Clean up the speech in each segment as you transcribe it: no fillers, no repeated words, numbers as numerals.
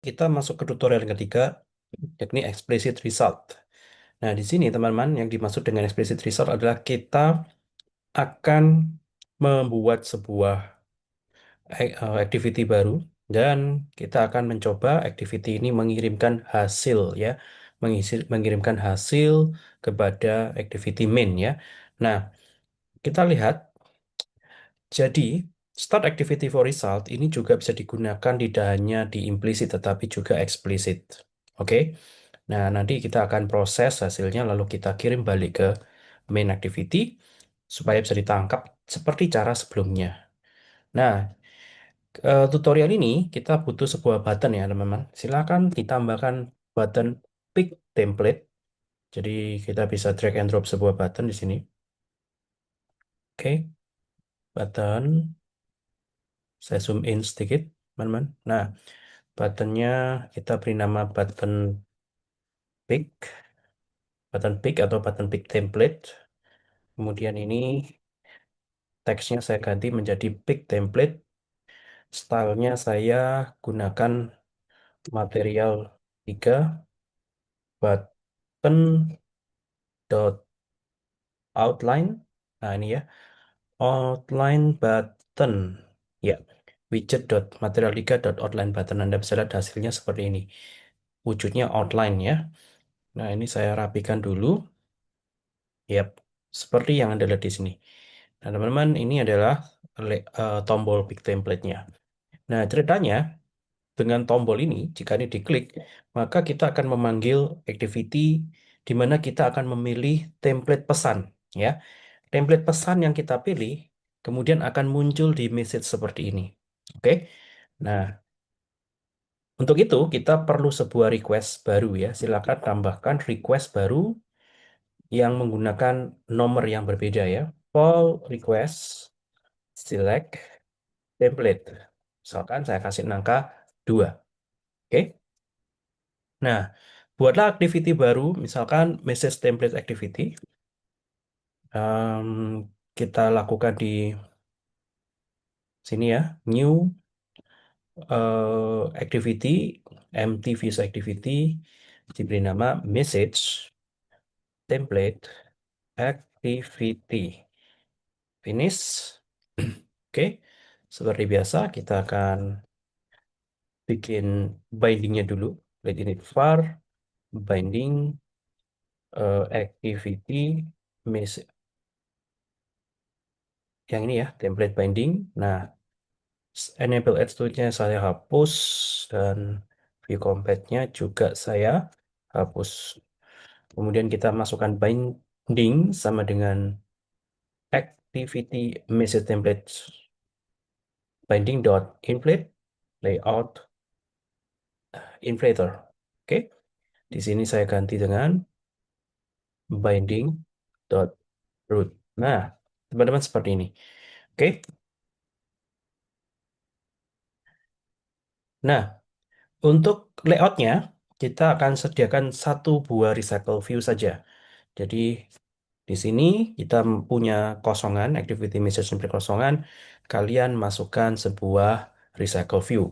Kita masuk ke tutorial yang ketiga, yakni explicit result. Nah, di sini teman-teman, yang dimaksud dengan explicit result adalah kita akan membuat sebuah activity baru dan kita akan mencoba activity ini mengirimkan hasil ya, mengirimkan hasil kepada activity main ya. Nah, kita lihat, jadi start activity for result ini juga bisa digunakan tidak hanya di implicit tetapi juga explicit. Oke. Nah, nanti kita akan proses hasilnya lalu kita kirim balik ke main activity supaya bisa ditangkap seperti cara sebelumnya. Nah, tutorial ini kita butuh sebuah button ya, teman-teman. Silakan ditambahkan button pick template. Jadi kita bisa drag and drop sebuah button di sini. Oke, button. Saya zoom in sedikit, teman-teman. Nah, buttonnya kita beri nama pick, button pick atau button pick template. Kemudian ini teksnya saya ganti menjadi pick template. Stylenya saya gunakan material 3 button dot outline. Nah, ini ya, outline button. Ya, widget dot material 3 dot outline button. Anda bisa lihat hasilnya seperti ini. Wujudnya outline ya. Nah, ini saya rapikan dulu. Yap, seperti yang Anda lihat di sini. Nah, teman-teman, ini adalah tombol pick template-nya. Nah, ceritanya dengan tombol ini, jika ini diklik, maka kita akan memanggil activity di mana kita akan memilih template pesan. Ya, template pesan yang kita pilih kemudian akan muncul di message seperti ini. Oke, nah untuk itu kita perlu sebuah request baru ya. Silakan tambahkan request baru yang menggunakan nomor yang berbeda ya. Call request select template. Misalkan saya kasih angka 2. Oke. Nah, buatlah activity baru, misalkan message template activity. Kita lakukan di sini ya, new activity, empty views activity, diberi nama message template activity. Finish. Oke, seperti biasa kita akan bikin bindingnya dulu. Let init var binding activity message yang ini ya, template binding. Nah, enable add nya saya hapus dan view compat-nya juga saya hapus. Kemudian kita masukkan binding sama dengan activity message template binding dot inflate layout inflator. Oke, di sini saya ganti dengan binding dot root. Nah, teman-teman seperti ini. Oke. Nah, untuk layoutnya kita akan sediakan satu buah recycle view saja. Jadi di sini kita punya kosongan, activity message template kosongan. Kalian masukkan sebuah recycle view.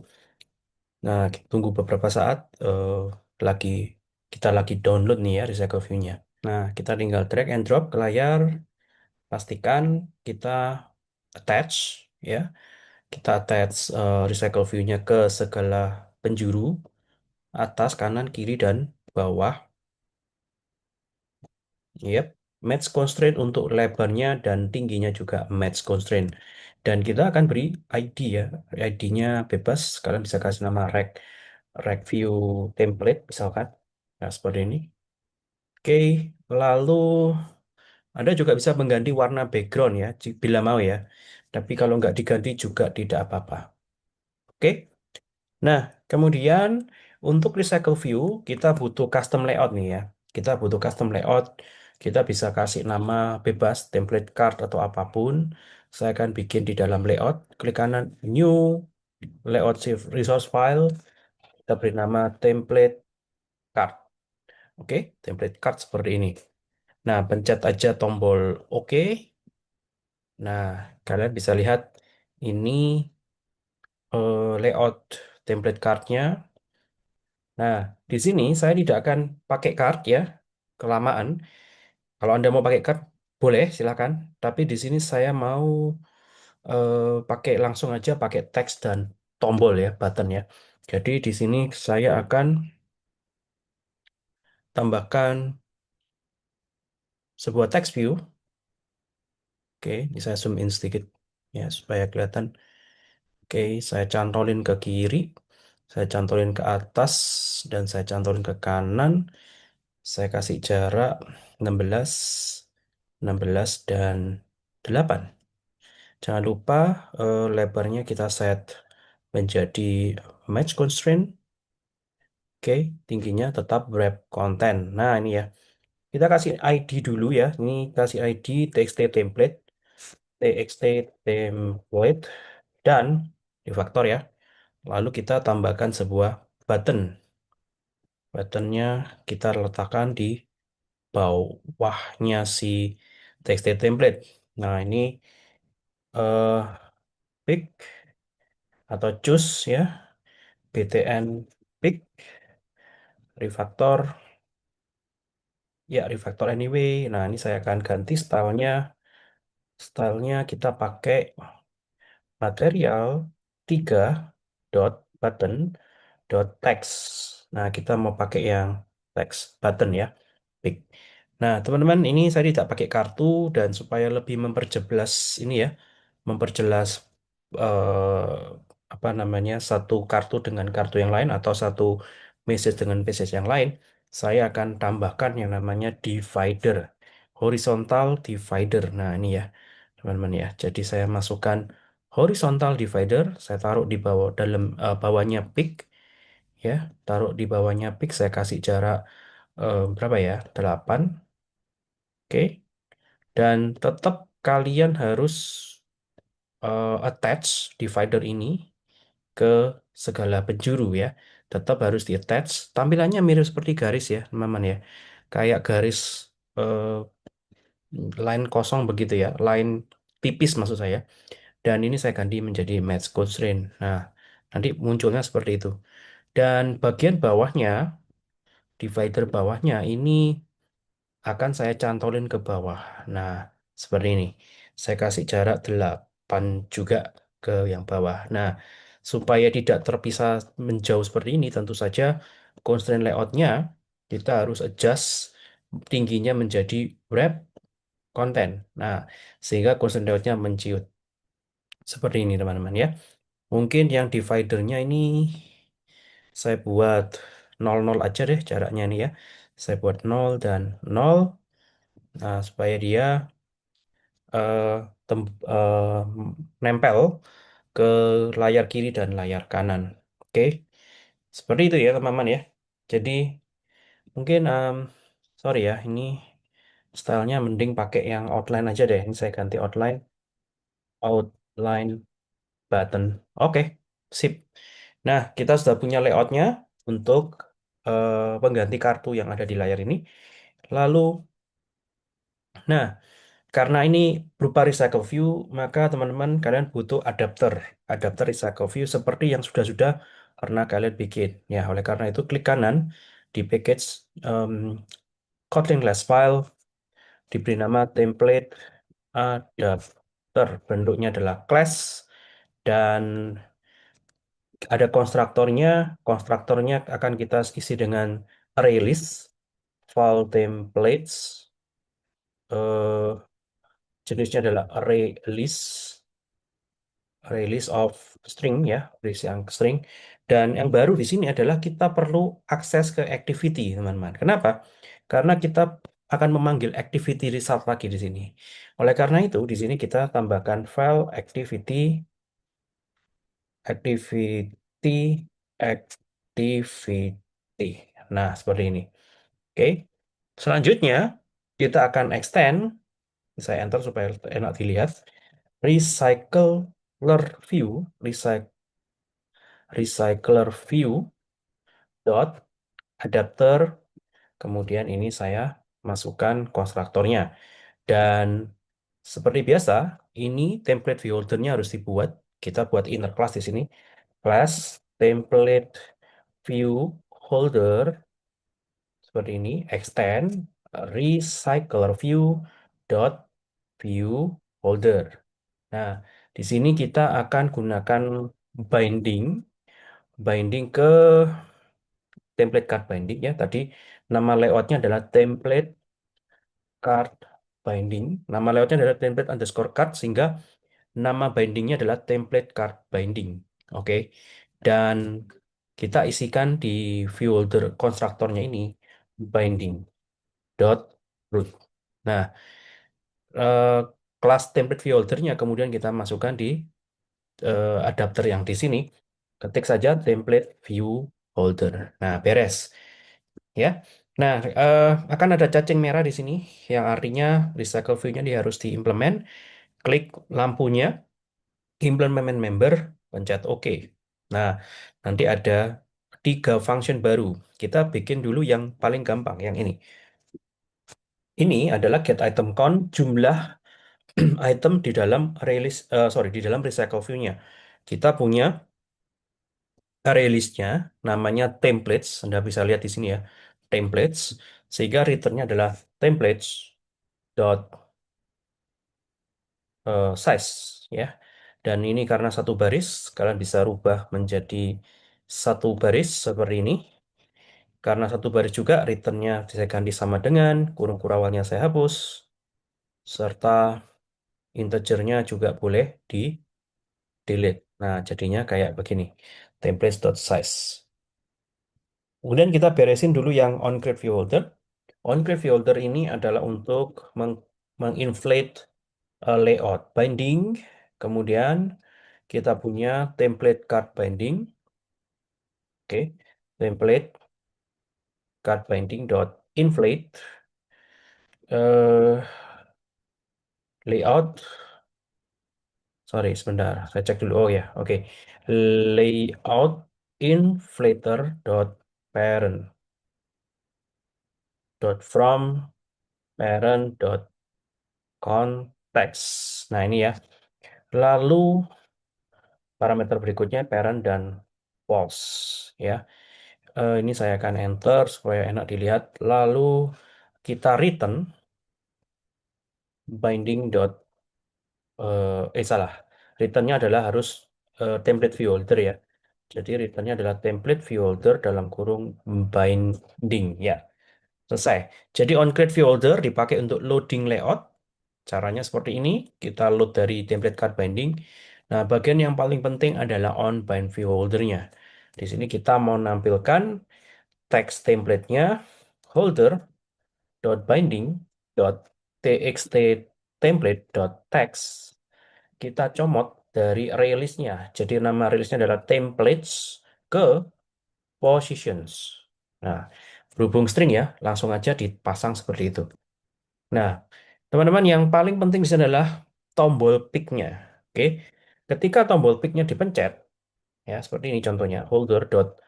Nah, tunggu beberapa saat lagi kita lagi download nih ya recycle view-nya. Nah, kita tinggal drag and drop ke layar. Pastikan kita attach ya. Kita attach recycle view-nya ke segala penjuru atas, kanan, kiri, dan bawah. Yep, match constraint untuk lebarnya dan tingginya juga match constraint. Dan kita akan beri ID ya, ID-nya bebas. Kalian bisa kasih nama rec view template misalkan. Nah, seperti ini. Oke, lalu Anda juga bisa mengganti warna background ya, bila mau ya. Tapi kalau nggak diganti juga tidak apa-apa. Oke. Nah, kemudian untuk recycle view kita butuh custom layout nih ya. Kita butuh custom layout. Kita bisa kasih nama bebas, template card atau apapun. Saya akan bikin di dalam layout. Klik kanan new layout save resource file. Kita beri nama template card. Oke, template card seperti ini. Nah, pencet aja tombol OK. Nah, kalian bisa lihat ini layout template cardnya. Nah, di sini saya tidak akan pakai card ya, kelamaan. Kalau Anda mau pakai card, boleh, silakan. Tapi di sini saya mau pakai langsung aja pakai teks dan tombol ya, button ya. Jadi di sini saya akan tambahkan sebuah text view. Oke, ini saya zoom in sedikit ya supaya kelihatan. Oke, saya cantolin ke kiri, saya cantolin ke atas, dan saya cantolin ke kanan. Saya kasih jarak 16, 16 dan 8. Jangan lupa lebarnya kita set menjadi match constraint. Oke, tingginya tetap wrap content. Nah, ini ya. Kita kasih ID dulu ya. Ini kasih ID txt template, txt template dan refactor ya. Lalu kita tambahkan sebuah button. Buttonnya kita letakkan di bawahnya si txt template. Nah, ini eh pick atau choose ya, btn pick refactor ya, refactor anyway. Nah, ini saya akan ganti stylenya. Stylenya kita pakai material 3 dot button dot text. Nah, kita mau pakai yang text button ya. Pick. Nah, teman-teman, ini saya tidak pakai kartu dan supaya lebih memperjelas ini ya, memperjelas apa namanya, satu kartu dengan kartu yang lain atau satu message dengan message yang lain, saya akan tambahkan yang namanya divider, horizontal divider. Nah, ini ya, teman-teman ya. Jadi saya masukkan horizontal divider, saya taruh di bawah dalam bawahnya pick ya, taruh di bawahnya pick, saya kasih jarak berapa ya? 8. Oke. Dan tetap kalian harus attach divider ini ke segala penjuru ya. Tetap harus di attach. Tampilannya mirip seperti garis ya, teman-teman ya. Kayak garis eh, line kosong begitu ya, line tipis maksud saya. Dan ini saya ganti menjadi match constraint. Nah, nanti munculnya seperti itu. Dan bagian bawahnya, divider bawahnya ini akan saya cantolin ke bawah. Nah, seperti ini. Saya kasih jarak 8 juga ke yang bawah. Nah, supaya tidak terpisah menjauh seperti ini, tentu saja constraint layoutnya kita harus adjust tingginya menjadi wrap content. Nah, sehingga constraint layoutnya menciut. Seperti ini, teman-teman ya. Mungkin yang dividernya ini saya buat 00 aja deh jaraknya nih ya. Saya buat 0 dan 0. Nah, supaya dia eh, nempel ke layar kiri dan layar kanan. Oke, seperti itu ya teman-teman ya. Jadi mungkin sorry ya, ini stylenya mending pakai yang outline aja deh. Ini saya ganti outline, outline button. Oke, sip. Nah, kita sudah punya layoutnya untuk pengganti kartu yang ada di layar ini. Lalu, nah, karena ini berupa recycle view, maka teman-teman kalian butuh adapter. Adapter recycle view seperti yang sudah-sudah pernah kalian bikin. Ya, oleh karena itu klik kanan di package em, Kotlin Glass File, diberi nama template adapter. Bentuknya adalah class dan ada konstruktornya. Konstruktornya akan kita isi dengan array list, file templates, eh, jenisnya adalah array list. Release of string ya, release yang string. Dan yang baru di sini adalah kita perlu akses ke activity, teman-teman. Kenapa? Karena kita akan memanggil activity result lagi di sini. Oleh karena itu, di sini kita tambahkan file activity, activity, activity. Nah, seperti ini. Oke. Selanjutnya, kita akan extend, saya enter supaya enak dilihat, recycler view, recycler view dot adapter, kemudian ini saya masukkan konstruktornya, dan seperti biasa ini template view holdernya harus dibuat. Kita buat inner class di sini, class template view holder seperti ini, extend recycle view dot view holder. Nah, di sini kita akan gunakan binding, binding ke template card binding ya. Tadi nama layoutnya adalah template card binding. Nama layoutnya adalah template underscore card sehingga nama bindingnya adalah template card binding. Oke. Dan kita isikan di view holder konstruktornya ini binding dot root. Nah, eh, kelas template view holdernya kemudian kita masukkan di adapter yang di sini. Ketik saja template view holder. Nah, beres ya. Nah, akan ada cacing merah di sini yang artinya recycle view-nya dia harus diimplement. Klik lampunya, implement member, pencet OK. Nah, nanti ada 3 function baru. Kita bikin dulu yang paling gampang, yang ini. Ini adalah get item count, jumlah item di dalam di dalam recycle view-nya. Kita punya release-nya namanya templates. Anda bisa lihat di sini ya, templates. Sehingga return-nya adalah templates dot size ya. Dan ini karena satu baris, kalian bisa rubah menjadi satu baris seperti ini. Karena satu baris juga, return-nya saya ganti sama dengan kurung kurawalnya saya hapus, serta integernya juga boleh di delete. Nah, jadinya kayak begini, templates.size. Kemudian kita beresin dulu yang onCreate view holder. OnCreate view holder ini adalah untuk menginflate layout binding. Kemudian kita punya template card binding. Oke, template card binding dot inflate layout. Sorry, sebentar. Saya cek dulu. Oh ya, oke. Layout inflator dot parent dot from parent dot context. Nah, ini ya. Lalu parameter berikutnya parent dan false ya. Ini saya akan enter supaya enak dilihat. Lalu kita return binding dot salah. Returnnya adalah harus template view holder ya. Jadi returnnya adalah template view holder dalam kurung binding ya. Selesai. Jadi onCreate view holder dipakai untuk loading layout. Caranya seperti ini. Kita load dari template card binding. Nah, bagian yang paling penting adalah on bind view holdernya. Di sini kita mau nampilkan text template-nya holder dot binding dot txt template dot text. Kita comot dari release-nya. Jadi nama release-nya adalah templates ke positions. Nah, berhubung string ya, langsung aja dipasang seperti itu. Nah, teman-teman, yang paling penting di sini adalah tombol pick-nya. Oke, ketika tombol pick-nya dipencet, ya seperti ini contohnya, holder dot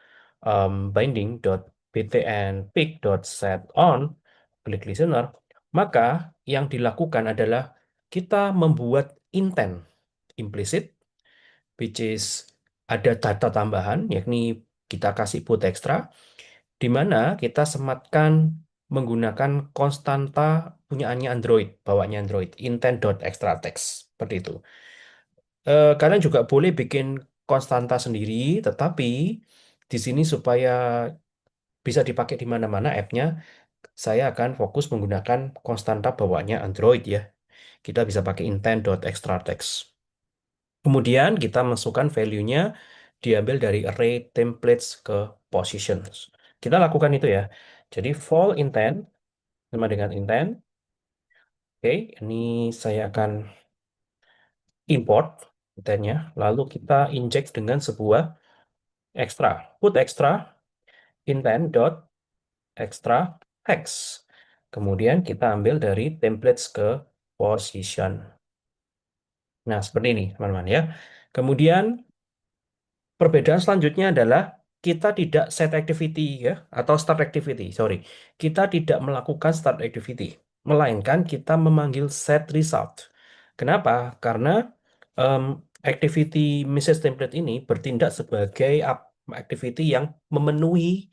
binding dot btn pick dot set on, klik listener, maka yang dilakukan adalah kita membuat intent implicit, which is ada data tambahan, yakni kita kasih put ekstra, di mana kita sematkan menggunakan konstanta punyaannya Android, bawaannya Android, intent.extraText, seperti itu. Kalian juga boleh bikin konstanta sendiri, tetapi di sini supaya bisa dipakai di mana-mana app-nya, saya akan fokus menggunakan konstanta bawaannya Android ya. Kita bisa pakai intent.extraText. Kemudian kita masukkan value-nya diambil dari array templates ke positions. Kita lakukan itu ya. Jadi vol intent sama dengan intent. Oke, ini saya akan import intentnya. Lalu kita inject dengan sebuah extra. Put extra intent dot extra text. Kemudian kita ambil dari templates ke position. Nah, seperti ini, teman-teman ya. Kemudian perbedaan selanjutnya adalah kita tidak set activity ya atau start activity, sorry. Kita tidak melakukan start activity, melainkan kita memanggil set result. Kenapa? Karena em, activity message template ini bertindak sebagai activity yang memenuhi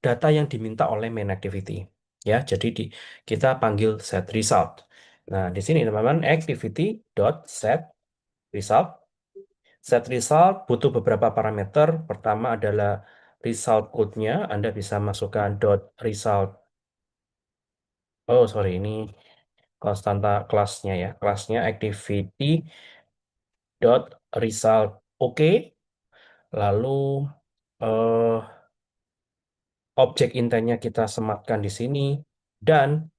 data yang diminta oleh main activity. Ya, jadi kita panggil set result. Nah, di sini teman-teman activity dot set result. Set result butuh beberapa parameter. Pertama adalah result code-nya. Anda bisa masukkan dot result. Oh, sorry, ini konstanta kelasnya ya. Kelasnya activity dot result. Oke. Lalu eh, objek intentnya kita sematkan di sini. Dan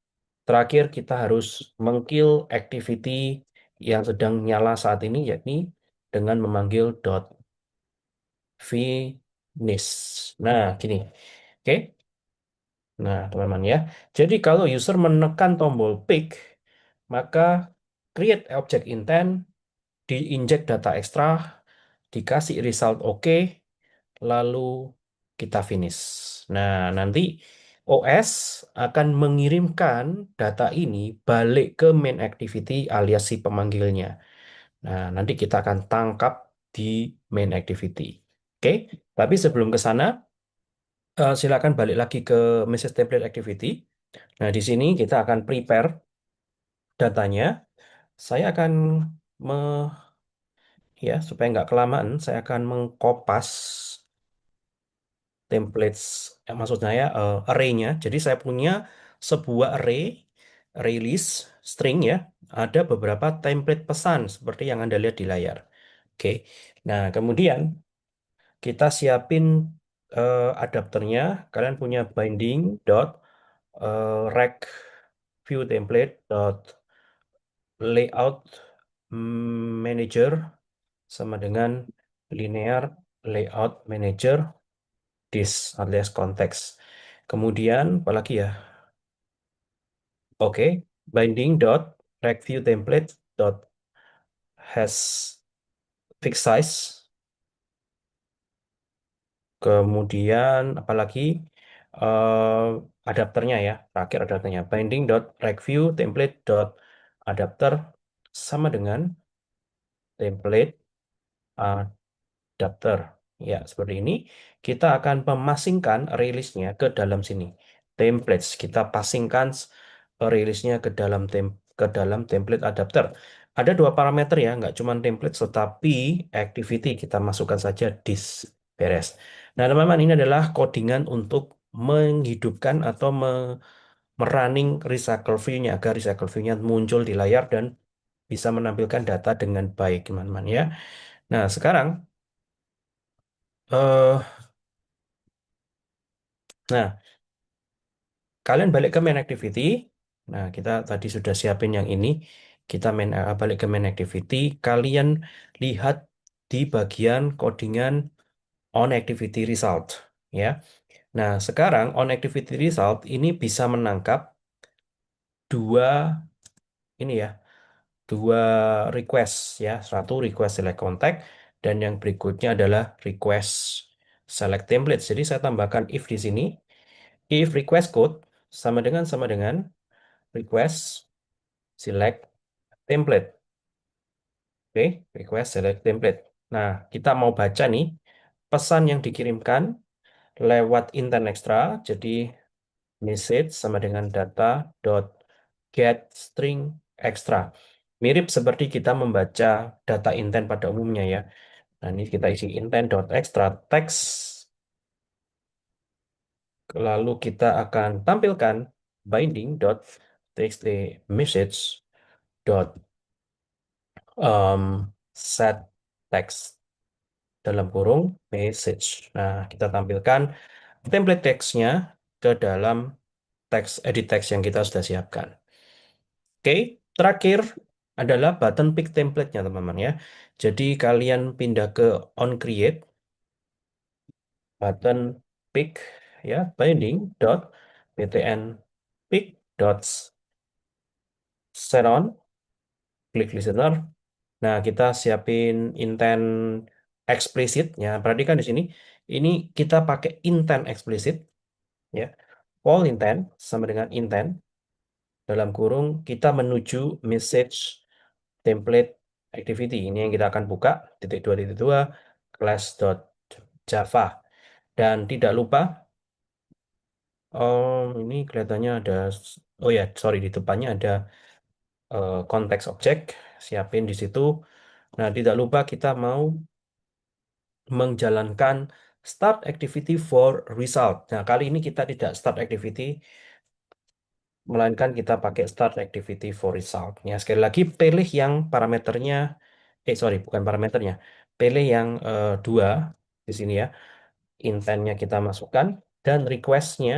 terakhir kita harus mengkill activity yang sedang nyala saat ini, yakni dengan memanggil dot finish. Nah, gini. Oke. Nah, teman-teman ya. Jadi kalau user menekan tombol pick, maka create object intent, diinjek data ekstra, dikasih result oke, lalu kita finish. Nah, nanti OS akan mengirimkan data ini balik ke main activity alias si pemanggilnya. Nah, nanti kita akan tangkap di main activity. Oke, tapi sebelum ke sana, silakan balik lagi ke message template activity. Nah, di sini kita akan prepare datanya. Saya akan me, ya supaya nggak kelamaan, saya akan mengkopas templates, maksud saya array-nya. Jadi saya punya sebuah array list string ya. Ada beberapa template pesan seperti yang Anda lihat di layar. Oke. Nah, kemudian kita siapin adapternya. Kalian punya binding dot rect view template dot layout manager sama dengan linear layout manager this alias konteks. Kemudian apalagi ya? Oke, binding dot rect view template dot has fixed size. Kemudian apalagi eh, adapternya ya, terakhir adapternya binding dot rect view template dot adapter sama dengan template adapter. Ya, seperti ini. Kita akan memasingkan release-nya ke dalam sini. Templates. Kita pasingkan release-nya ke dalam template adapter. Ada dua parameter ya, nggak cuma template, tetapi activity. Kita masukkan saja this. Beres. Nah, teman-teman, ini adalah codingan untuk menghidupkan atau merunning recycle view-nya agar recycle view-nya muncul di layar dan bisa menampilkan data dengan baik, teman-teman ya. Nah, sekarang eh nah, kalian balik ke main activity. Nah, kita tadi sudah siapin yang ini. Kita balik ke main activity. Kalian lihat di bagian codingan on activity result. Ya. Nah, sekarang on activity result ini bisa menangkap dua ini ya, dua request ya. Satu request select contact dan yang berikutnya adalah request select template. Jadi saya tambahkan if di sini. If request code sama dengan request select template. Oke, request select template. Nah, kita mau baca nih pesan yang dikirimkan lewat intent extra. Jadi message sama dengan data dot get string extra. Mirip seperti kita membaca data intent pada umumnya ya. Nah, ini kita isi intent dot extra text. Lalu kita akan tampilkan binding dot txt message dot set text dalam kurung message. Nah, kita tampilkan template text-nya ke dalam teks edit text yang kita sudah siapkan. Oke, terakhir adalah button pick template-nya, teman-teman ya. Jadi kalian pindah ke on create button pick ya binding dot btn pick dot set on klik listener. Nah, kita siapin intent eksplisit ya. Perhatikan di sini, ini kita pakai intent eksplisit ya. All intent sama dengan intent dalam kurung kita menuju message template activity. Ini yang kita akan buka .2.2 class.java. Dan tidak lupa Ini kelihatannya ada, oh ya, sorry, di depannya ada konteks objek, siapin di situ. Nah, tidak lupa kita mau menjalankan start activity for result. Nah, kali ini kita tidak start activity, melainkan kita pakai start activity for result. Ya, sekali lagi pilih yang parameternya, sorry, bukan parameternya, pilih yang dua di sini ya. Intentnya kita masukkan dan requestnya,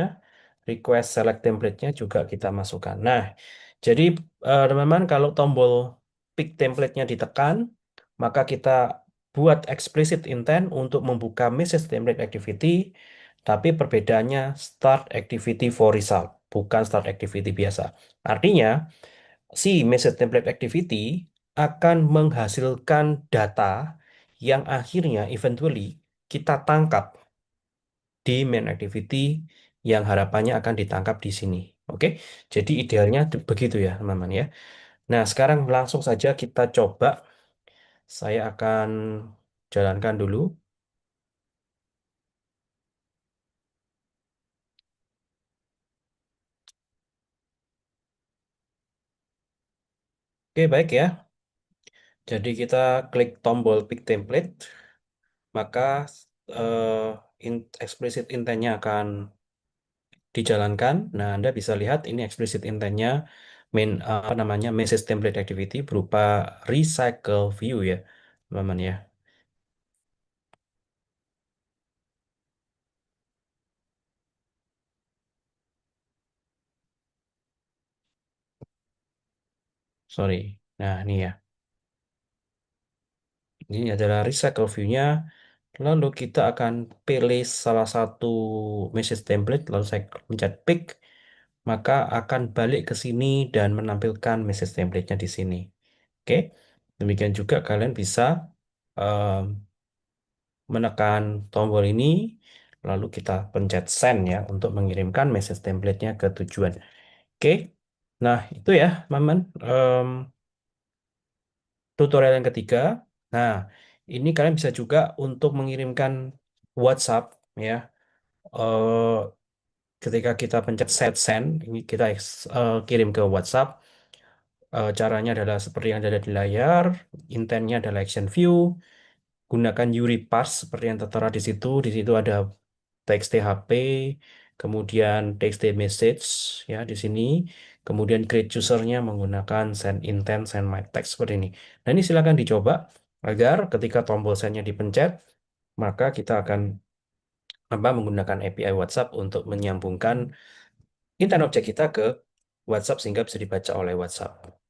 request select template-nya juga kita masukkan. Nah, jadi teman-teman kalau tombol pick template-nya ditekan, maka kita buat explicit intent untuk membuka message template activity, tapi perbedaannya start activity for result, bukan start activity biasa. Artinya, si message template activity akan menghasilkan data yang akhirnya eventually kita tangkap di main activity yang harapannya akan ditangkap di sini. Oke, jadi idealnya begitu ya, teman-teman ya. Nah, sekarang langsung saja kita coba. Saya akan jalankan dulu. Oke, baik ya. Jadi kita klik tombol pick template, maka eh, explicit intentnya akan dijalankan. Nah, Anda bisa lihat ini explicit intentnya main apa namanya message template activity berupa recycle view ya, teman-teman ya. Sorry. Nah, ini ya. Ini adalah recycle view-nya. Lalu kita akan pilih salah satu message template, lalu saya pencet pick, maka akan balik ke sini dan menampilkan message template-nya di sini. Oke, demikian juga kalian bisa em, menekan tombol ini, lalu kita pencet send ya untuk mengirimkan message template-nya ke tujuan. Oke, nah itu ya, Maman. Tutorial yang ketiga. Nah, ini kalian bisa juga untuk mengirimkan WhatsApp ya. eh, Ketika kita pencet set send, ini kita kirim ke WhatsApp. Caranya adalah seperti yang ada di layar. Intentnya adalah action view. Gunakan URI parse seperti yang tertera di situ. Di situ ada txt HP, kemudian txt message ya di sini. Kemudian create usernya menggunakan send intent, send my text seperti ini. Nah, ini silakan dicoba agar ketika tombol sendnya dipencet, maka kita akan menggunakan API WhatsApp untuk menyambungkan intent objek kita ke WhatsApp sehingga bisa dibaca oleh WhatsApp.